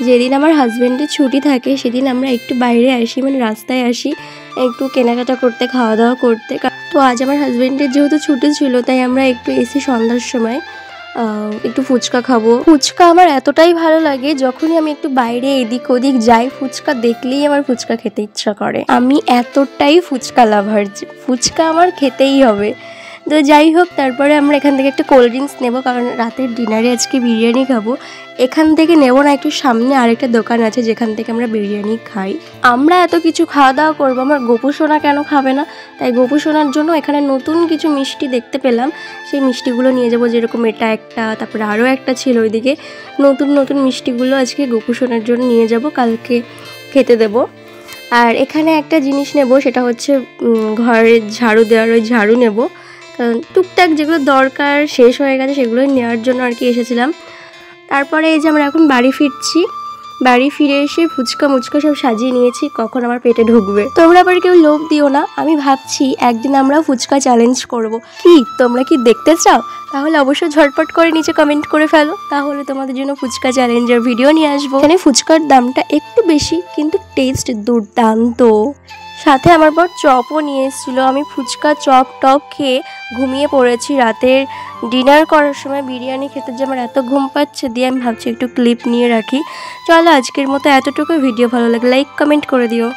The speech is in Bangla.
যেদিন আমার হাজব্যান্ডের ছুটি থাকে সেদিন আমরা একটু বাইরে আসি, মানে রাস্তায় আসি একটু কেনাকাটা করতে, খাওয়া দাওয়া করতে। তো আজ আমার হাজব্যান্ডের যেহেতু ছুটি ছিল তাই আমরা একটু এসি সন্ধ্যার সময় একটু ফুচকা খাবো। ফুচকা আমার এতটাই ভালো লাগে, যখনই আমি একটু বাইরে এদিক ওদিক যাই ফুচকা দেখলেই আমার ফুচকা খেতে ইচ্ছা করে। আমি এতটাই ফুচকা লাভার, ফুচকা আমার খেতেই হবে। তো যাই হোক, তারপরে আমরা এখান থেকে একটা কোল্ড ড্রিঙ্কস নেবো, কারণ রাতের ডিনারে আজকে বিরিয়ানি খাবো। এখান থেকে নেবো না, একটু সামনে আরেকটা দোকান আছে যেখান থেকে আমরা বিরিয়ানি খাই। আমরা এত কিছু খাওয়া দাওয়া করবো, আমার গোপু সোনা কেন খাবে না? তাই গোপু সোনার জন্য এখানে নতুন কিছু মিষ্টি দেখতে পেলাম, সেই মিষ্টিগুলো নিয়ে যাবো। যেরকম এটা একটা, তারপরে আরও একটা ছিল ওইদিকে। নতুন নতুন মিষ্টিগুলো আজকে গোপু সোনার জন্য নিয়ে যাব, কালকে খেতে দেবো। আর এখানে একটা জিনিস নেব, সেটা হচ্ছে ঘরে ঝাড়ু দেওয়ার ওই ঝাড়ু নেব, কারণ টুকটাক যেগুলো দরকার শেষ হয়ে গেছে সেগুলো নেওয়ার জন্য আর কি এসেছিলাম। তারপরে এই যে আমরা এখন বাড়ি ফিরছি, বাড়ি ফিরে এসে ফুচকা মুচকা সব সাজিয়ে নিয়েছি, কখন আমার পেটে ঢুকবে। তোমরা আবার কেউ লোভ দিও না, আমি ভাবছি একদিন আমরা ফুচকা চ্যালেঞ্জ করব। কি তোমরা কি দেখতে চাও? তাহলে অবশ্যই ঝটপট করে নিচে কমেন্ট করে ফেলো, তাহলে তোমাদের জন্য ফুচকা চ্যালেঞ্জের ভিডিও নিয়ে আসবো। এখানে ফুচকার দামটা একটু বেশি, কিন্তু টেস্ট দুর্দান্ত। সাথে আমার বর চপও নিয়ে এসেছিলো। আমি ফুচকা চপ টপ খেয়ে ঘুমিয়ে পড়েছি। রাতের ডিনার করার সময় বিরিয়ানি খেতে যে আমার এত ঘুম পাচ্ছে, দিয়ে আমি ভাবছি একটু ক্লিপ নিয়ে রাখি। চলো আজকের মতো এতটুকু। ভিডিও ভালো লাগলে লাইক কমেন্ট করে দিও।